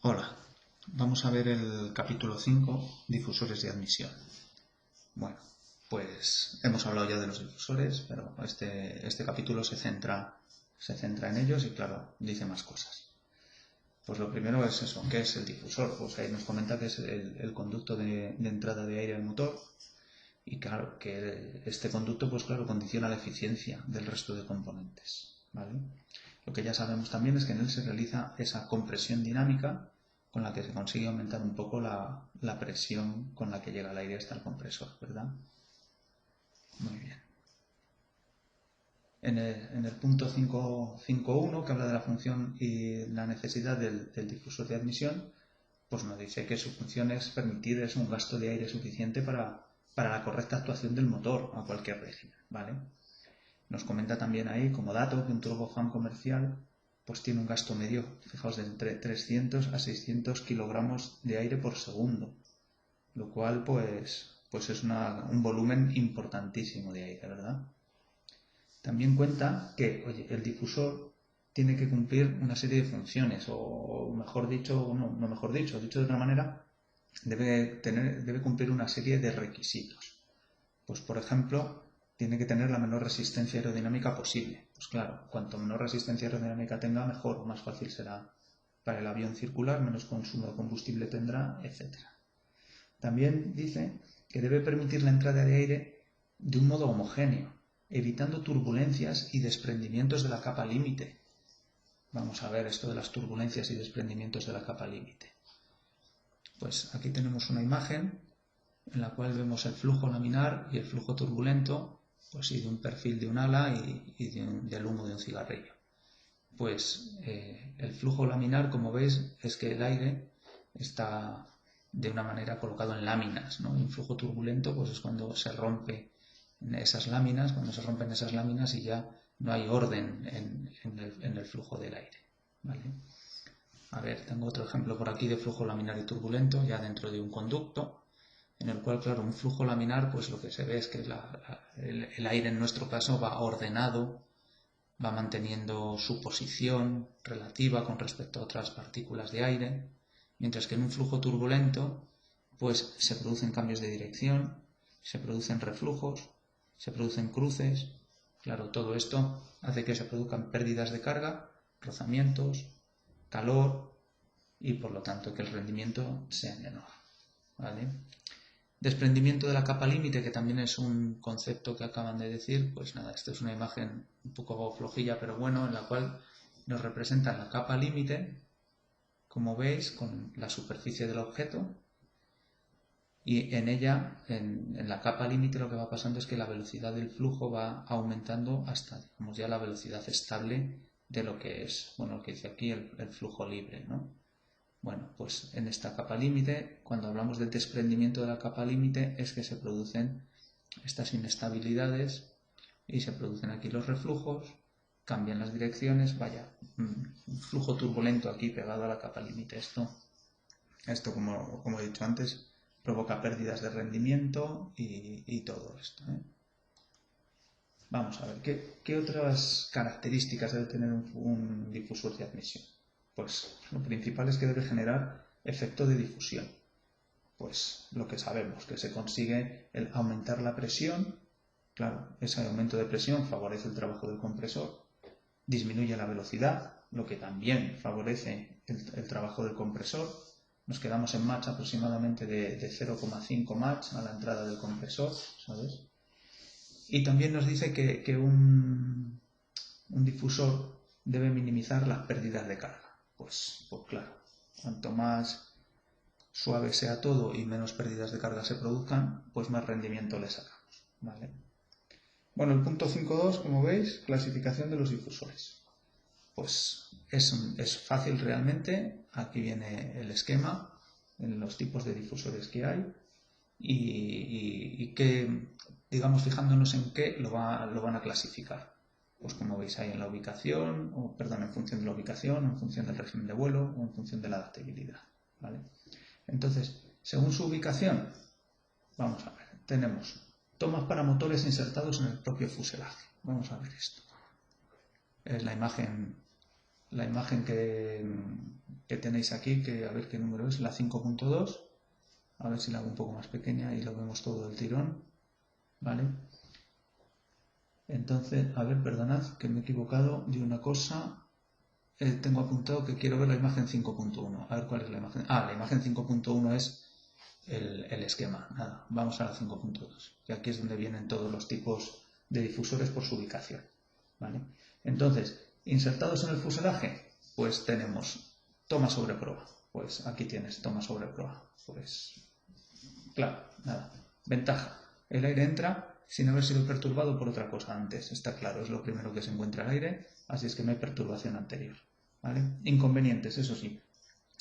Hola, vamos a ver el capítulo 5, difusores de admisión. Bueno, pues hemos hablado ya de los difusores, pero este capítulo se centra en ellos y claro, dice más cosas. Pues lo primero es eso, ¿qué es el difusor? Pues ahí nos comenta que es el conducto de entrada de aire al motor y claro, que este conducto pues claro, condiciona la eficiencia del resto de componentes, ¿vale? Lo que ya sabemos también es que en él se realiza esa compresión dinámica con la que se consigue aumentar un poco la presión con la que llega el aire hasta el compresor, ¿verdad? Muy bien. En el punto 5.1, que habla de la función y la necesidad del difusor de admisión, pues nos dice que su función es permitir un gasto de aire suficiente para la correcta actuación del motor a cualquier régimen, ¿vale? Nos comenta también ahí, como dato, que un turbofan comercial pues tiene un gasto medio, fijaos, de entre 300 a 600 kilogramos de aire por segundo, lo cual pues es un volumen importantísimo de aire, ¿verdad? También cuenta que, oye, el difusor tiene que cumplir una serie de funciones, o mejor dicho, no mejor dicho, dicho de otra manera, debe cumplir una serie de requisitos. Pues, por ejemplo, tiene que tener la menor resistencia aerodinámica posible. Pues claro, cuanto menor resistencia aerodinámica tenga, mejor, más fácil será para el avión circular, menos consumo de combustible tendrá, etc. También dice que debe permitir la entrada de aire de un modo homogéneo, evitando turbulencias y desprendimientos de la capa límite. Vamos a ver esto de las turbulencias y desprendimientos de la capa límite. Pues aquí tenemos una imagen en la cual vemos el flujo laminar y el flujo turbulento, pues sí, de un perfil de un ala y del humo de un cigarrillo. Pues el flujo laminar, como veis, es que el aire está de una manera colocado en láminas, ¿no? Y un flujo turbulento, pues es cuando se rompen esas láminas y ya no hay orden en el flujo del aire, ¿vale? A ver, tengo otro ejemplo por aquí de flujo laminar y turbulento, ya dentro de un conducto, en el cual, claro, un flujo laminar, pues lo que se ve es que el aire en nuestro caso va ordenado, va manteniendo su posición relativa con respecto a otras partículas de aire, mientras que en un flujo turbulento, pues se producen cambios de dirección, se producen reflujos, se producen cruces. Claro, todo esto hace que se produzcan pérdidas de carga, rozamientos, calor y por lo tanto que el rendimiento sea menor, ¿vale? Desprendimiento de la capa límite, que también es un concepto que acaban de decir, pues nada, esta es una imagen un poco flojilla, pero bueno, en la cual nos representa la capa límite, como veis, con la superficie del objeto, y en ella, en la capa límite, lo que va pasando es que la velocidad del flujo va aumentando hasta, digamos, ya la velocidad estable de lo que es, bueno, lo que dice aquí el flujo libre, ¿no? Bueno, pues en esta capa límite, cuando hablamos del desprendimiento de la capa límite, es que se producen estas inestabilidades y se producen aquí los reflujos, cambian las direcciones, vaya, un flujo turbulento aquí pegado a la capa límite. Esto como he dicho antes, provoca pérdidas de rendimiento y todo esto, ¿eh? Vamos a ver, ¿qué otras características debe tener un difusor de admisión? Pues lo principal es que debe generar efecto de difusión. Pues lo que sabemos, que se consigue el aumentar la presión. Claro, ese aumento de presión favorece el trabajo del compresor, disminuye la velocidad, lo que también favorece el trabajo del compresor. Nos quedamos en Mach aproximadamente de 0,5 Mach a la entrada del compresor, ¿sabes? Y también nos dice que un difusor debe minimizar las pérdidas de carga. Pues claro, cuanto más suave sea todo y menos pérdidas de carga se produzcan, pues más rendimiento le sacamos, ¿vale? Bueno, el punto 5.2, como veis, clasificación de los difusores. Pues es fácil realmente. Aquí viene el esquema en los tipos de difusores que hay y que, digamos, fijándonos en qué lo van a clasificar. Pues como veis ahí en la ubicación, en función de la ubicación, en función del régimen de vuelo o en función de la adaptabilidad, ¿vale? Entonces, según su ubicación, vamos a ver, tenemos tomas para motores insertados en el propio fuselaje. Vamos a ver esto. Es la imagen la imagen que tenéis aquí, que a ver qué número es, la 5.2. A ver si la hago un poco más pequeña y lo vemos todo del tirón. ¿Vale? Entonces, a ver, perdonad que me he equivocado de una cosa. Tengo apuntado que quiero ver la imagen 5.1. A ver cuál es la imagen. La imagen 5.1 es el esquema. Nada, vamos a la 5.2. Y aquí es donde vienen todos los tipos de difusores por su ubicación. ¿Vale? Entonces, insertados en el fuselaje, pues tenemos toma sobre proa. Pues aquí tienes toma sobre proa. Pues, claro, nada. Ventaja. El aire entra sin haber sido perturbado por otra cosa antes. Está claro, es lo primero que se encuentra el aire, así es que no hay perturbación anterior. ¿Vale? Inconvenientes, eso sí.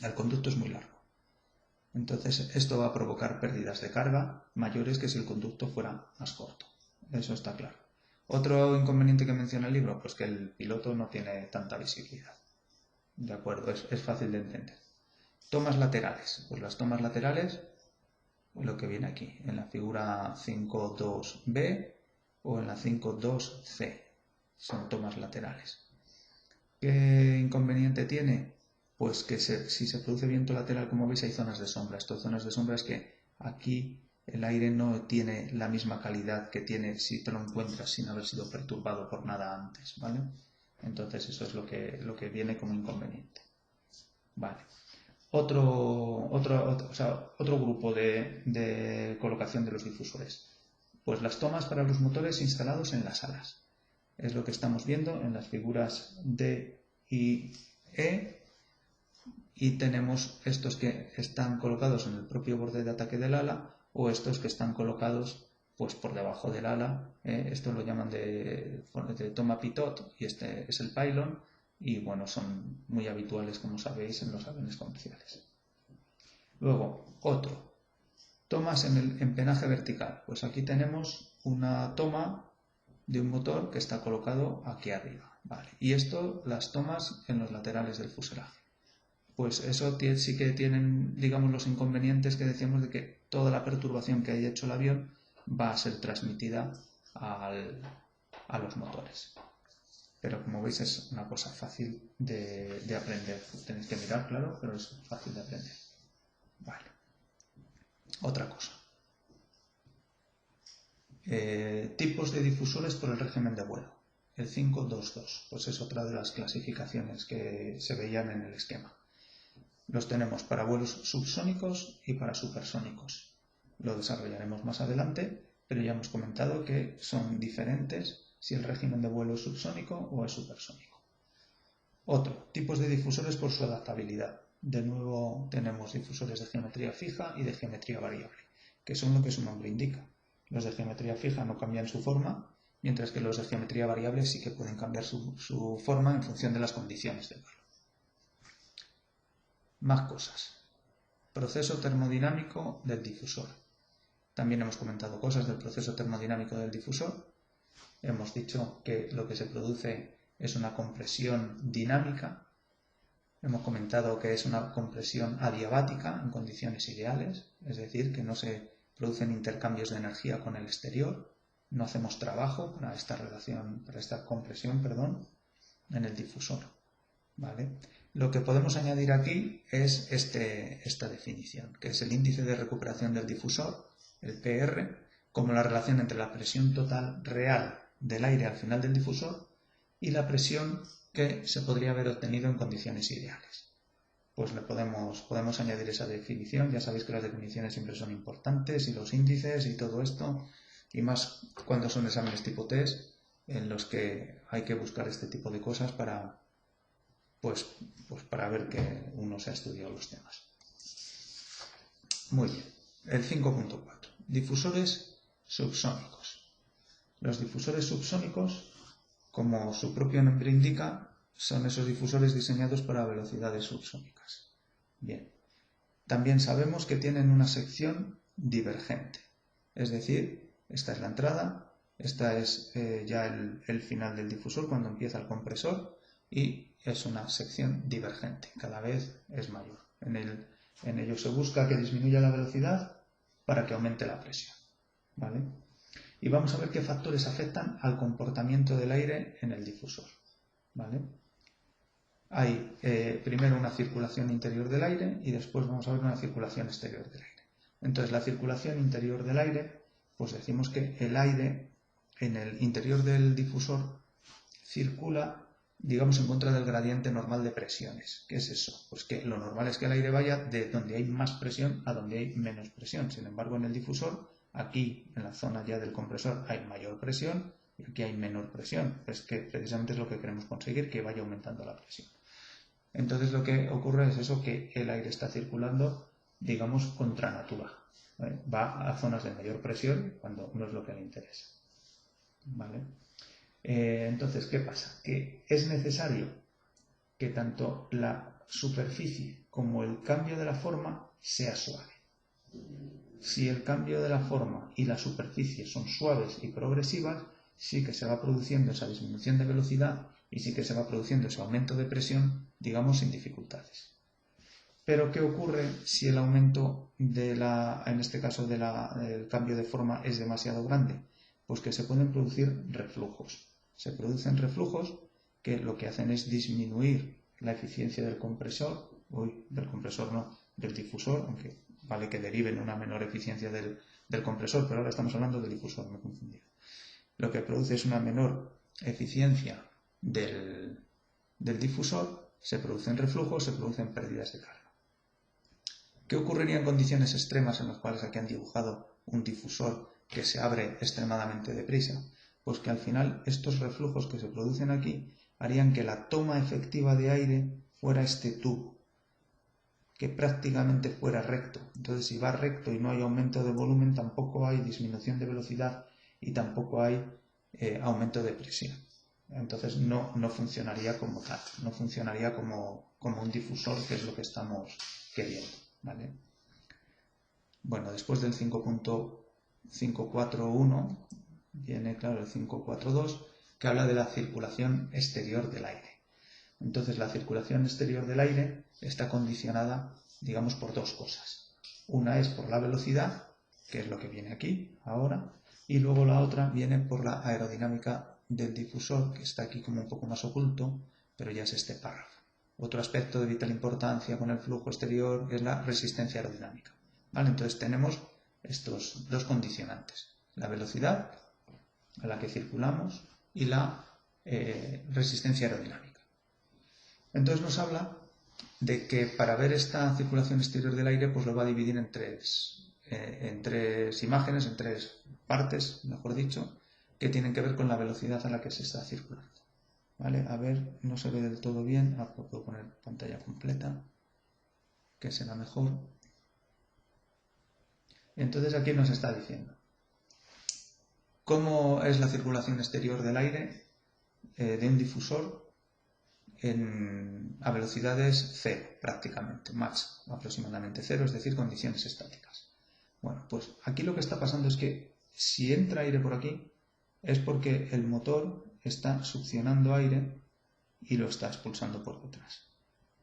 El conducto es muy largo. Entonces, esto va a provocar pérdidas de carga mayores que si el conducto fuera más corto. Eso está claro. Otro inconveniente que menciona el libro, pues que el piloto no tiene tanta visibilidad. De acuerdo, es fácil de entender. Tomas laterales. Pues las tomas laterales, lo que viene aquí, en la figura 5.2b o en la 5.2c, son tomas laterales. ¿Qué inconveniente tiene? Pues que si se produce viento lateral, como veis, hay zonas de sombra. Estas zonas de sombra es que aquí el aire no tiene la misma calidad que tiene si te lo encuentras sin haber sido perturbado por nada antes, ¿vale? Entonces eso es lo que viene como inconveniente. Vale. Otro grupo de colocación de los difusores. Pues las tomas para los motores instalados en las alas. Es lo que estamos viendo en las figuras D y E. Y tenemos estos que están colocados en el propio borde de ataque del ala o estos que están colocados pues por debajo del ala. Esto lo llaman de toma pitot y este es el pylon. Y bueno, son muy habituales, como sabéis, en los aviones comerciales. Luego, otro. Tomas en el empenaje vertical. Pues aquí tenemos una toma de un motor que está colocado aquí arriba. Vale. Y esto, las tomas en los laterales del fuselaje. Pues eso sí que tienen, digamos, los inconvenientes que decíamos de que toda la perturbación que haya hecho el avión va a ser transmitida a los motores. Pero como veis es una cosa fácil de aprender. Tenéis que mirar, claro, pero es fácil de aprender. Vale. Otra cosa. Tipos de difusores por el régimen de vuelo. El 522, pues es otra de las clasificaciones que se veían en el esquema. Los tenemos para vuelos subsónicos y para supersónicos. Lo desarrollaremos más adelante, pero ya hemos comentado que son diferentes si el régimen de vuelo es subsónico o es supersónico. Otro, tipos de difusores por su adaptabilidad. De nuevo tenemos difusores de geometría fija y de geometría variable, que son lo que su nombre indica. Los de geometría fija no cambian su forma, mientras que los de geometría variable sí que pueden cambiar su forma en función de las condiciones del vuelo. Más cosas. Proceso termodinámico del difusor. También hemos comentado cosas del proceso termodinámico del difusor. Hemos dicho que lo que se produce es una compresión dinámica. Hemos comentado que es una compresión adiabática en condiciones ideales, es decir, que no se producen intercambios de energía con el exterior. No hacemos trabajo para esta compresión, en el difusor. ¿Vale? Lo que podemos añadir aquí es esta definición, que es el índice de recuperación del difusor, el PR, como la relación entre la presión total real del aire al final del difusor y la presión que se podría haber obtenido en condiciones ideales. Pues le podemos añadir esa definición. Ya sabéis que las definiciones siempre son importantes y los índices y todo esto, y más cuando son exámenes tipo test en los que hay que buscar este tipo de cosas para ver que uno se ha estudiado los temas. Muy bien. El 5.4. Difusores subsónicos. Los difusores subsónicos, como su propio nombre indica, son esos difusores diseñados para velocidades subsónicas. Bien. También sabemos que tienen una sección divergente. Es decir, esta es la entrada, esta es ya el final del difusor cuando empieza el compresor y es una sección divergente, cada vez es mayor. En ello se busca que disminuya la velocidad para que aumente la presión. ¿Vale? Y vamos a ver qué factores afectan al comportamiento del aire en el difusor. ¿Vale? hay primero una circulación interior del aire y después vamos a ver una circulación exterior del aire. Entonces, la circulación interior del aire, pues decimos que el aire en el interior del difusor circula, digamos, en contra del gradiente normal de presiones. ¿Qué es eso? Pues que lo normal es que el aire vaya de donde hay más presión a donde hay menos presión. Sin embargo, en el difusor, aquí en la zona ya del compresor hay mayor presión y aquí hay menor presión. Es que precisamente es lo que queremos conseguir, que vaya aumentando la presión. Entonces lo que ocurre es eso, que el aire está circulando, digamos, contra natura. ¿Vale? Va a zonas de mayor presión cuando no es lo que le interesa. ¿Vale? Entonces, ¿qué pasa? Que es necesario que tanto la superficie como el cambio de la forma sea suave. Si el cambio de la forma y la superficie son suaves y progresivas, sí que se va produciendo esa disminución de velocidad y sí que se va produciendo ese aumento de presión, digamos, sin dificultades. Pero, ¿qué ocurre si el aumento en este caso del cambio de forma es demasiado grande? Pues que se pueden producir reflujos. Se producen reflujos que lo que hacen es disminuir la eficiencia del compresor, del difusor, aunque vale que deriven una menor eficiencia del compresor, pero ahora estamos hablando del difusor, me he confundido. Lo que produce es una menor eficiencia del difusor, se producen reflujos, se producen pérdidas de carga. ¿Qué ocurriría en condiciones extremas en las cuales aquí han dibujado un difusor que se abre extremadamente deprisa? Pues que al final estos reflujos que se producen aquí harían que la toma efectiva de aire fuera este tubo, que prácticamente fuera recto. Entonces, si va recto y no hay aumento de volumen, tampoco hay disminución de velocidad y tampoco hay aumento de presión. Entonces no funcionaría como tal, no funcionaría como un difusor, que es lo que estamos queriendo, ¿vale? Bueno, después del 5.541 viene, claro, el 5.4.2, que habla de la circulación exterior del aire. Entonces, la circulación exterior del aire está condicionada, digamos, por dos cosas. Una es por la velocidad, que es lo que viene aquí, ahora, y luego la otra viene por la aerodinámica del difusor, que está aquí como un poco más oculto, pero ya es este párrafo. Otro aspecto de vital importancia con el flujo exterior es la resistencia aerodinámica. ¿Vale? Entonces tenemos estos dos condicionantes, la velocidad a la que circulamos y la resistencia aerodinámica. Entonces nos habla de que para ver esta circulación exterior del aire, pues lo va a dividir en tres imágenes, en tres partes, mejor dicho, que tienen que ver con la velocidad a la que se está circulando. ¿Vale? A ver, no se ve del todo bien. Puedo poner pantalla completa, que será mejor. Entonces aquí nos está diciendo cómo es la circulación exterior del aire de un difusor a velocidades cero, prácticamente, max, aproximadamente cero, es decir, condiciones estáticas. Bueno, pues aquí lo que está pasando es que si entra aire por aquí es porque el motor está succionando aire y lo está expulsando por detrás.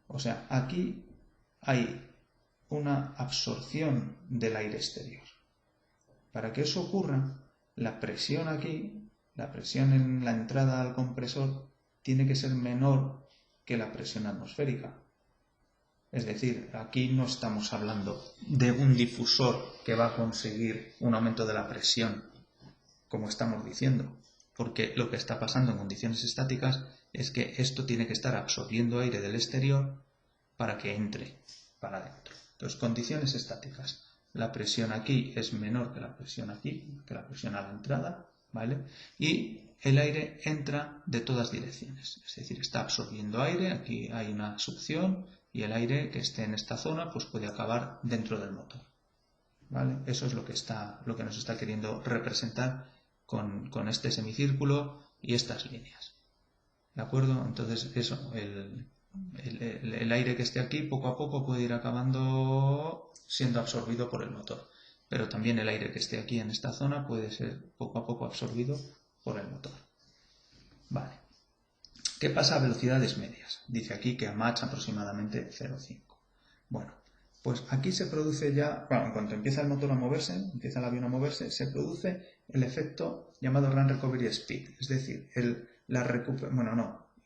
O sea, aquí hay una absorción del aire exterior. Para que eso ocurra, la presión aquí, la presión en la entrada al compresor, tiene que ser menor que la presión atmosférica. Es decir, aquí no estamos hablando de un difusor que va a conseguir un aumento de la presión, como estamos diciendo, porque lo que está pasando en condiciones estáticas es que esto tiene que estar absorbiendo aire del exterior para que entre para adentro. Entonces, condiciones estáticas. La presión aquí es menor que la presión aquí, que la presión a la entrada, ¿vale? Y el aire entra de todas direcciones, es decir, está absorbiendo aire, aquí hay una succión y el aire que esté en esta zona pues puede acabar dentro del motor, ¿vale? Eso es lo que nos está queriendo representar con este semicírculo y estas líneas, ¿de acuerdo? Entonces eso, el aire que esté aquí poco a poco puede ir acabando siendo absorbido por el motor, pero también el aire que esté aquí en esta zona puede ser poco a poco absorbido por el motor. Vale. ¿Qué pasa a velocidades medias? Dice aquí que a Mach aproximadamente 0,5. Bueno, pues aquí se produce ya, bueno, en cuanto empieza el motor a moverse, empieza el avión a moverse, se produce el efecto llamado Run Recovery Speed, es decir,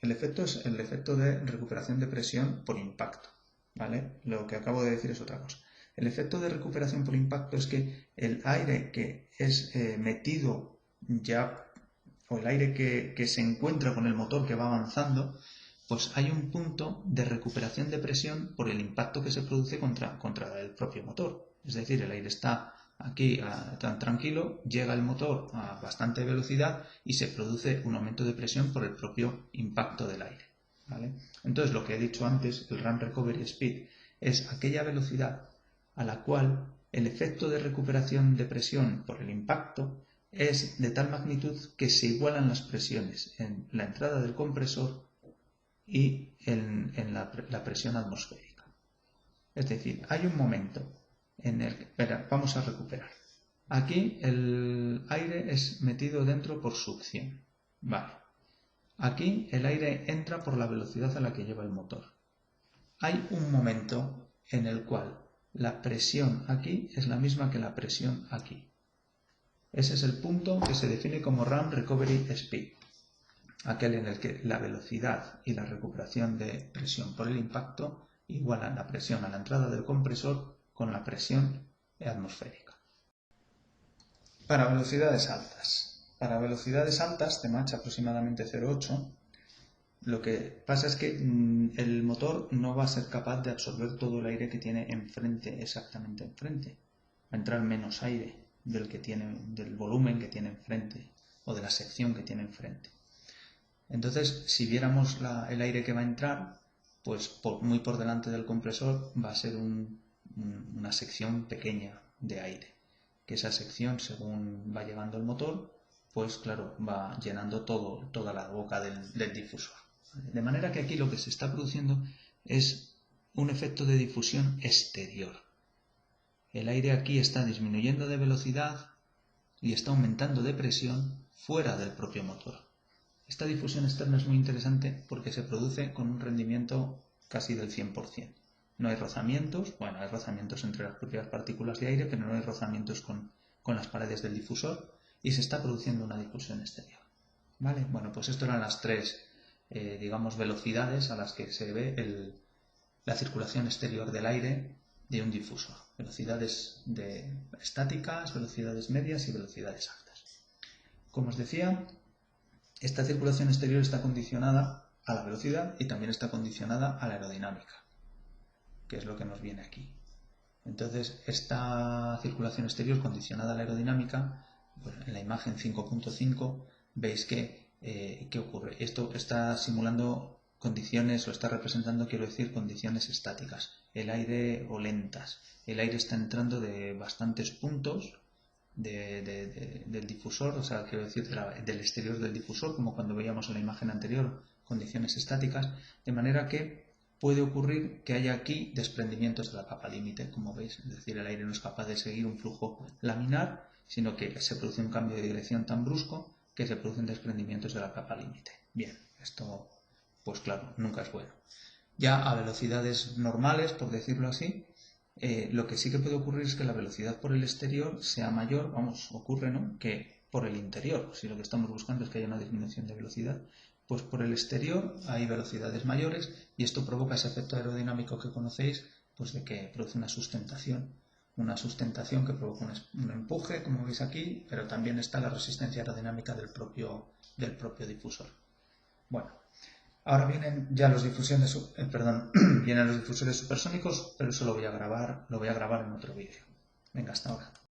El efecto es el efecto de recuperación de presión por impacto, ¿vale? Lo que acabo de decir es otra cosa. El efecto de recuperación por impacto es que el aire que es metido ya, o el aire que se encuentra con el motor que va avanzando, pues hay un punto de recuperación de presión por el impacto que se produce contra el propio motor. Es decir, el aire está aquí tan tranquilo, llega el motor a bastante velocidad y se produce un aumento de presión por el propio impacto del aire, ¿vale? Entonces, lo que he dicho antes, el Run Recovery Speed, es aquella velocidad a la cual el efecto de recuperación de presión por el impacto es de tal magnitud que se igualan las presiones en la entrada del compresor y en la presión atmosférica. Es decir, hay un momento en el que, vamos a recuperar. Aquí el aire es metido dentro por succión. Vale. Aquí el aire entra por la velocidad a la que lleva el motor. Hay un momento en el cual la presión aquí es la misma que la presión aquí. Ese es el punto que se define como Run Recovery Speed, aquel en el que la velocidad y la recuperación de presión por el impacto igualan la presión a la entrada del compresor con la presión atmosférica. Para velocidades altas, de Mach aproximadamente 0,8, lo que pasa es que el motor no va a ser capaz de absorber todo el aire que tiene enfrente, exactamente enfrente. Va a entrar menos aire del volumen que tiene enfrente o de la sección que tiene enfrente. Entonces, si viéramos el aire que va a entrar, pues muy por delante del compresor va a ser una sección pequeña de aire, que esa sección, según va llegando el motor, pues claro, va llenando toda la boca del difusor. De manera que aquí lo que se está produciendo es un efecto de difusión exterior. El aire aquí está disminuyendo de velocidad y está aumentando de presión fuera del propio motor. Esta difusión externa es muy interesante porque se produce con un rendimiento casi del 100%. No hay rozamientos, bueno, hay rozamientos entre las propias partículas de aire, pero no hay rozamientos con las paredes del difusor y se está produciendo una difusión exterior. ¿Vale? Bueno, pues esto eran las tres, digamos, velocidades a las que se ve la circulación exterior del aire de un difusor. Velocidades estáticas, velocidades medias y velocidades altas. Como os decía, esta circulación exterior está condicionada a la velocidad y también está condicionada a la aerodinámica, que es lo que nos viene aquí. Entonces, esta circulación exterior condicionada a la aerodinámica, pues en la imagen 5.5 veis ¿qué ocurre? Esto está simulando condiciones, o está representando, quiero decir, condiciones estáticas, el aire o lentas. El aire está entrando de bastantes puntos del difusor, o sea, quiero decir, del exterior del difusor, como cuando veíamos en la imagen anterior, condiciones estáticas, de manera que puede ocurrir que haya aquí desprendimientos de la capa límite, como veis, es decir, el aire no es capaz de seguir un flujo laminar, sino que se produce un cambio de dirección tan brusco que se producen desprendimientos de la capa límite. Bien, esto, pues claro, nunca es bueno. Ya a velocidades normales, por decirlo así, lo que sí que puede ocurrir es que la velocidad por el exterior sea mayor, ocurre, ¿no?, que por el interior. Si lo que estamos buscando es que haya una disminución de velocidad, pues por el exterior hay velocidades mayores y esto provoca ese efecto aerodinámico que conocéis, pues de que produce una sustentación que provoca un empuje, como veis aquí, pero también está la resistencia aerodinámica del propio difusor. Bueno, ahora vienen ya los vienen los difusores supersónicos, pero eso lo voy a grabar en otro vídeo. Venga, hasta ahora.